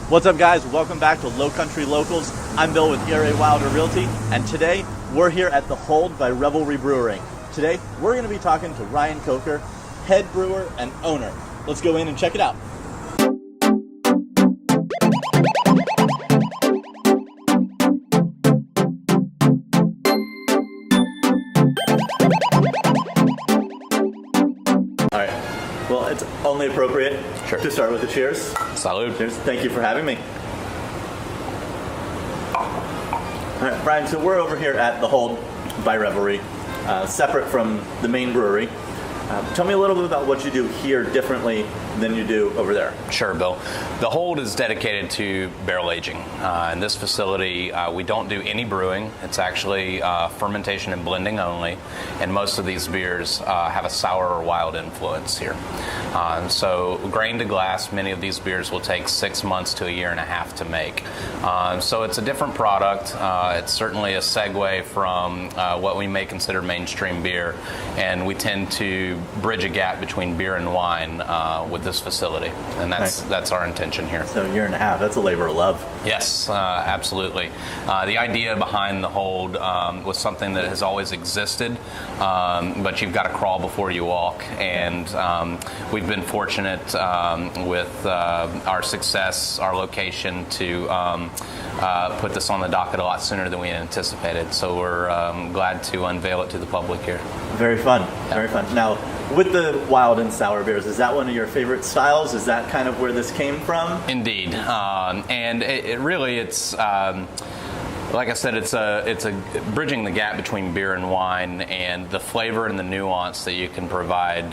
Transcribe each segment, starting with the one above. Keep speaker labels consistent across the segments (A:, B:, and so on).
A: What's up, guys? Welcome back to Low Country Locals. I'm Bill with ERA Wilder Realty, and today we're here at The Hold by Revelry Brewing. Today we're going to be talking to Ryan Coker, head brewer and owner. Let's go in and check it out. All right. Well, it's only appropriate to start with a cheers.
B: Salud.
A: Cheers. Thank you for having me. All right, Brian, so we're over here at The Hold by Revelry, separate from the main brewery. Tell me a little bit about what you do here differently than you do over there.
B: Sure, Bill. The Hold is dedicated to barrel aging. In this facility, we don't do any brewing. It's actually fermentation and blending only, and most of these beers have a sour or wild influence here. So grain to glass, many of these beers will take 6 months to a year and a half to make. So it's a different product. It's certainly a segue from what we may consider mainstream beer, and we tend to bridge a gap between beer and wine with this facility, and that's our intention here.
A: So a year and a half, that's a labor of love.
B: Yes, absolutely. The idea behind the Hold was something that has always existed, but you've got to crawl before you walk, and we've been fortunate with our success, our location, to put this on the docket a lot sooner than we anticipated. So we're glad to unveil it to the public here.
A: Very fun, very fun. Now, with the wild and sour beers, is that one of your favorite styles? Is that kind of where this came from?
B: Indeed, and it really, it's like I said, it's a bridging the gap between beer and wine, and the flavor and the nuance that you can provide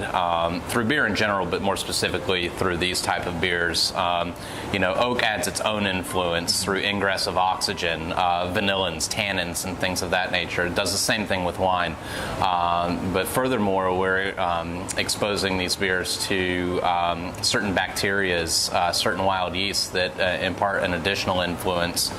B: through beer in general, but more specifically through these type of beers. Oak adds its own influence through ingress of oxygen, vanillins, tannins, and things of that nature. It does the same thing with wine. But furthermore, we're exposing these beers to certain bacterias, certain wild yeasts that impart an additional influence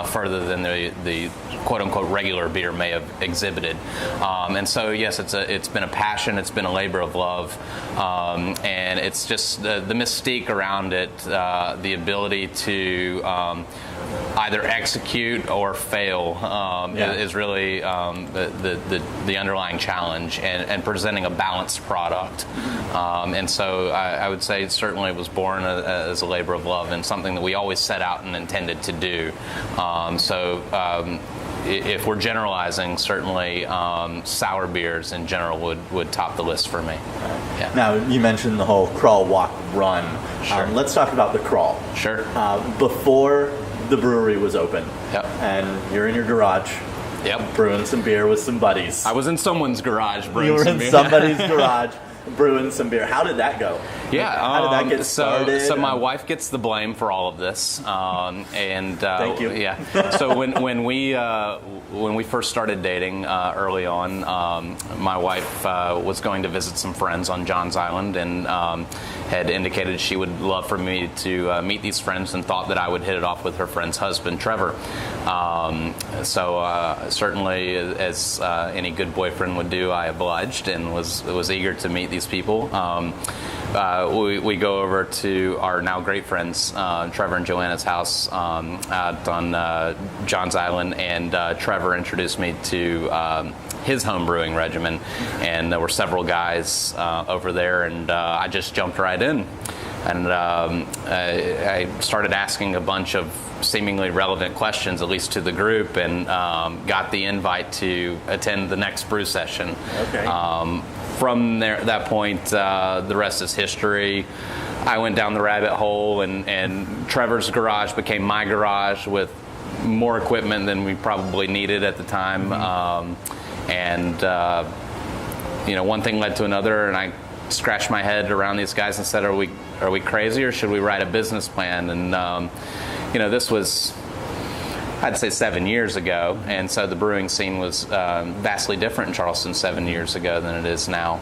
B: further than the quote-unquote regular beer may have exhibited. And so, yes, it's been a passion, it's been a labor of love, and it's just the mystique around it, the ability to either execute or fail is really the underlying challenge, and presenting a balanced product. And so I would say it certainly was born as a labor of love, and something that we always set out and intended to do. If we're generalizing, certainly sour beers in general would top the list for me. Yeah.
A: Now, you mentioned the whole crawl, walk, run.
B: Sure.
A: Let's talk about the crawl.
B: Sure.
A: Before the brewery was open,
B: Yep.
A: and you're in your garage,
B: Yep.
A: brewing some beer with some buddies.
B: I was in someone's garage brewing
A: You were
B: some
A: in
B: beer.
A: somebody's garage brewing some beer. How did that go?
B: Yeah.
A: How did that get started?
B: So my wife gets the blame for all of this, and
A: Thank you.
B: Yeah. So when we first started dating early on, my wife was going to visit some friends on Johns Island, and had indicated she would love for me to meet these friends, and thought that I would hit it off with her friend's husband, Trevor. Certainly, as any good boyfriend would do, I obliged and was eager to meet these people. We go over to our now great friends, Trevor and Joanna's house out on Johns Island, and Trevor introduced me to his home brewing regimen, and there were several guys over there, and I just jumped right in, and I started asking a bunch of seemingly relevant questions, at least to the group, and got the invite to attend the next brew session.
A: Okay.
B: From that point, the rest is history. I went down the rabbit hole, and Trevor's garage became my garage with more equipment than we probably needed at the time. One thing led to another, and I scratched my head around these guys and said, "Are we crazy, or should we write a business plan?" And this was, I'd say, 7 years ago, and so the brewing scene was vastly different in Charleston 7 years ago than it is now.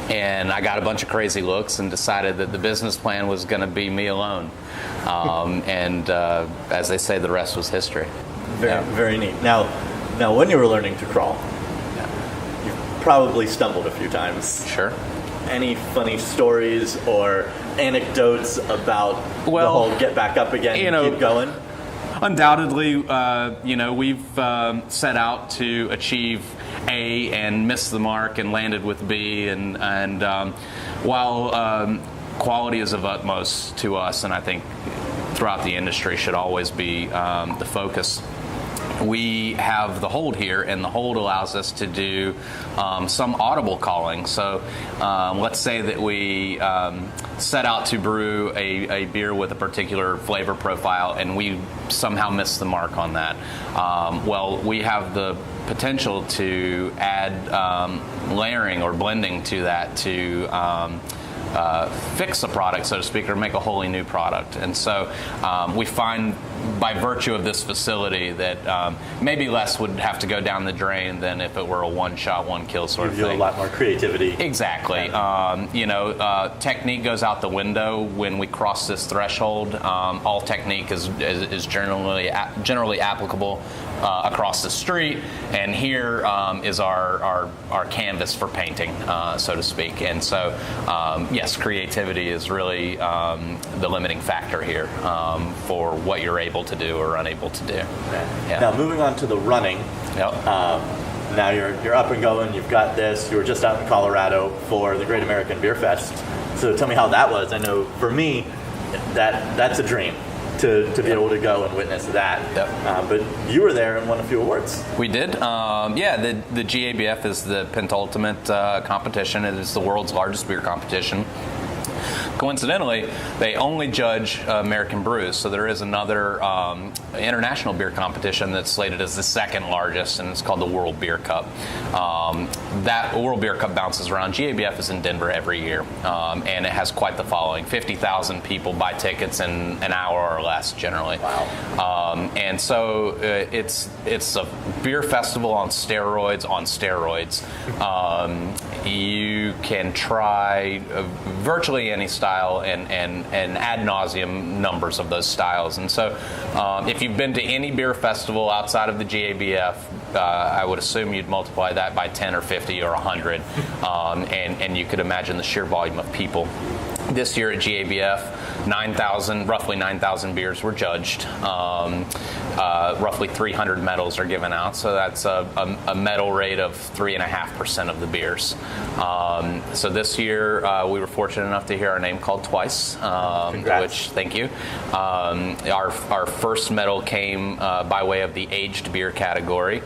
B: And I got a bunch of crazy looks and decided that the business plan was going to be me alone. As they say, the rest was history.
A: Very neat. Now, when you were learning to crawl, you probably stumbled a few times.
B: Sure.
A: any funny stories or anecdotes about the whole get back up again and keep going?
B: Undoubtedly, we've set out to achieve A and missed the mark and landed with B, and while quality is of utmost to us, and I think throughout the industry should always be the focus. We have the hold here, and the hold allows us to do some audible calling. So let's say that we set out to brew a beer with a particular flavor profile, and we somehow miss the mark on that. We have the potential to add layering or blending to that to fix a product, so to speak, or make a wholly new product. And so we find, by virtue of this facility, that maybe less would have to go down the drain than if it were a one-shot, one-kill sort of thing.
A: Gives you a lot more creativity.
B: Exactly. Technique goes out the window when we cross this threshold. All technique is generally applicable across the street, and here is our canvas for painting, so to speak. And so, yes, creativity is really the limiting factor here for what you're able to do or unable to do.
A: Okay.
B: Yeah.
A: Now, moving on to the running.
B: Yep.
A: Now you're up and going. You've got this. You were just out in Colorado for the Great American Beer Fest. So tell me how that was. I know for me, that's a dream to be able to go and witness that.
B: Yep.
A: But you were there and won a few awards.
B: We did. The GABF is the penultimate competition. It is the world's largest beer competition. Coincidentally, they only judge American brews, so there is another international beer competition that's slated as the second largest, and it's called the World Beer Cup. That World Beer Cup bounces around. GABF is in Denver every year, and it has quite the following. 50,000 people buy tickets in an hour or less, generally.
A: Wow.
B: And so it's a beer festival on steroids. You can try virtually any style and ad nauseum numbers of those styles. And so if you've been to any beer festival outside of the GABF, I would assume you'd multiply that by 10 or 50 or 100, and you could imagine the sheer volume of people. This year at GABF, roughly 9,000 beers were judged. Roughly 300 medals are given out, so that's a medal rate of 3.5% of the beers. So this year we were fortunate enough to hear our name called twice, which, thank you. Our first medal came by way of the aged beer category,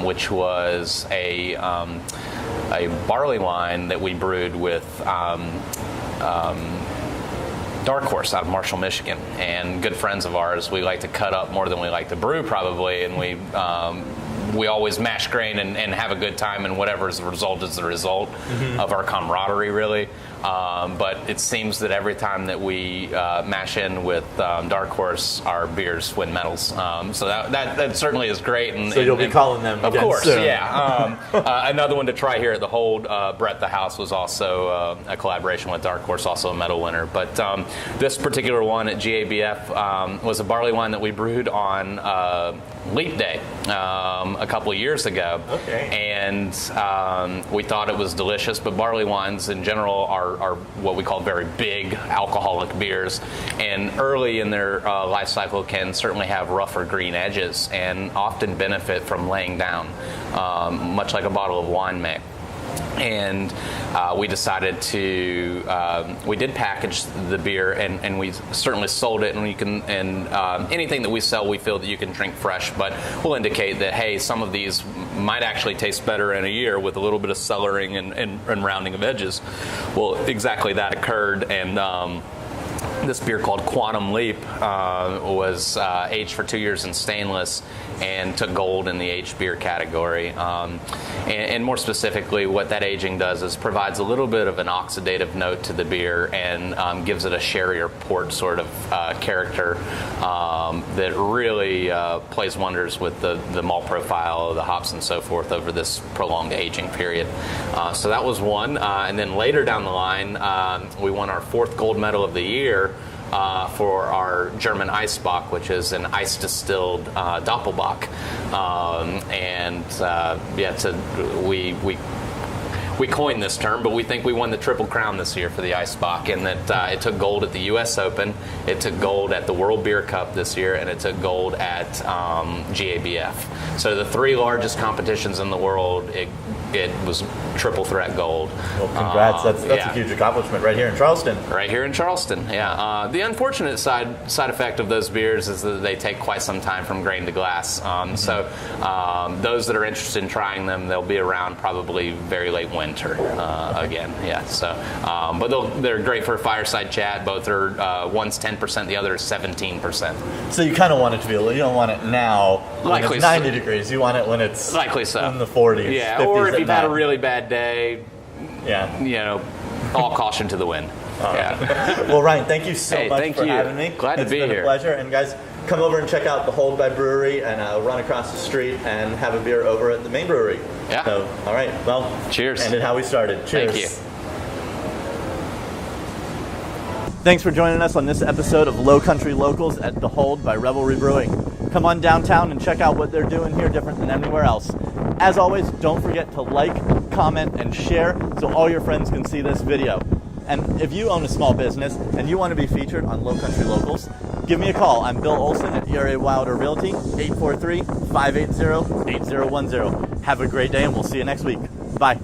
B: which was a barley wine that we brewed with Dark Horse out of Marshall, Michigan, and good friends of ours. We like to cut up more than we like to brew, probably, and we always mash grain and have a good time, and whatever is the result of our camaraderie, really. But it seems that every time that we mash in with Dark Horse, our beers win medals. So that certainly is great. And,
A: so you'll be calling them
B: of
A: again
B: course,
A: soon.
B: Yeah. Another one to try here at the Hold, Brett the House, was also a collaboration with Dark Horse, also a medal winner. But this particular one at GABF was a barley wine that we brewed on Leap Day a couple of years ago.
A: Okay.
B: And we thought it was delicious, but barley wines in general are what we call very big alcoholic beers, and early in their life cycle can certainly have rougher green edges and often benefit from laying down, much like a bottle of wine may. And we decided to, we did package the beer, and we certainly sold it, and you can, anything that we sell, we feel that you can drink fresh, but we'll indicate that, hey, some of these might actually taste better in a year with a little bit of cellaring and rounding of edges. Well, exactly that occurred, and this beer called Quantum Leap was aged for 2 years in stainless and took gold in the aged beer category. And more specifically, what that aging does is provides a little bit of an oxidative note to the beer and gives it a sherry or port sort of character that really plays wonders with the malt profile of the hops and so forth over this prolonged aging period. So that was one. And then later down the line, we won our 4th gold medal of the year for our German Eisbock, which is an ice-distilled Doppelbock. we coined this term, but we think we won the Triple Crown this year for the Eisbach, in that it took gold at the U.S. Open, it took gold at the World Beer Cup this year, and it took gold at GABF. So the 3 largest competitions in the world, it was triple threat gold.
A: Well, congrats. That's a huge accomplishment right here in Charleston.
B: Right here in Charleston, yeah. The unfortunate side effect of those beers is that they take quite some time from grain to glass. So those that are interested in trying them, they'll be around probably very late winter again. Yeah. So, but they're great for a fireside chat. Both are one's 10%, the other is 17%.
A: So you kind of want it to be. You don't want it now when
B: Likely
A: it's 90 degrees. You want it when it's
B: likely so
A: in the 40s.
B: Yeah.
A: 50s
B: Or if you've had a
A: night.
B: really bad day.
A: Yeah.
B: You know, all caution to the wind. Yeah.
A: Well, Ryan, thank you so much
B: thank
A: for
B: you.
A: having me.
B: Glad to be
A: It's been
B: here.
A: a pleasure. And guys, come over and check out the Hold by Brewery and run across the street and have a beer over at the main brewery.
B: Yeah.
A: So, all right. Well,
B: Cheers.
A: Ended how we started. Cheers.
B: Thank you.
A: Thanks for joining us on this episode of Low Country Locals at the Hold by Revelry Brewing. Come on downtown and check out what they're doing here different than anywhere else. As always, don't forget to like, comment, and share so all your friends can see this video. And if you own a small business and you want to be featured on Low Country Locals, give me a call. I'm Bill Olson at ERA Wilder Realty, 843-580-8010. Have a great day, and we'll see you next week. Bye.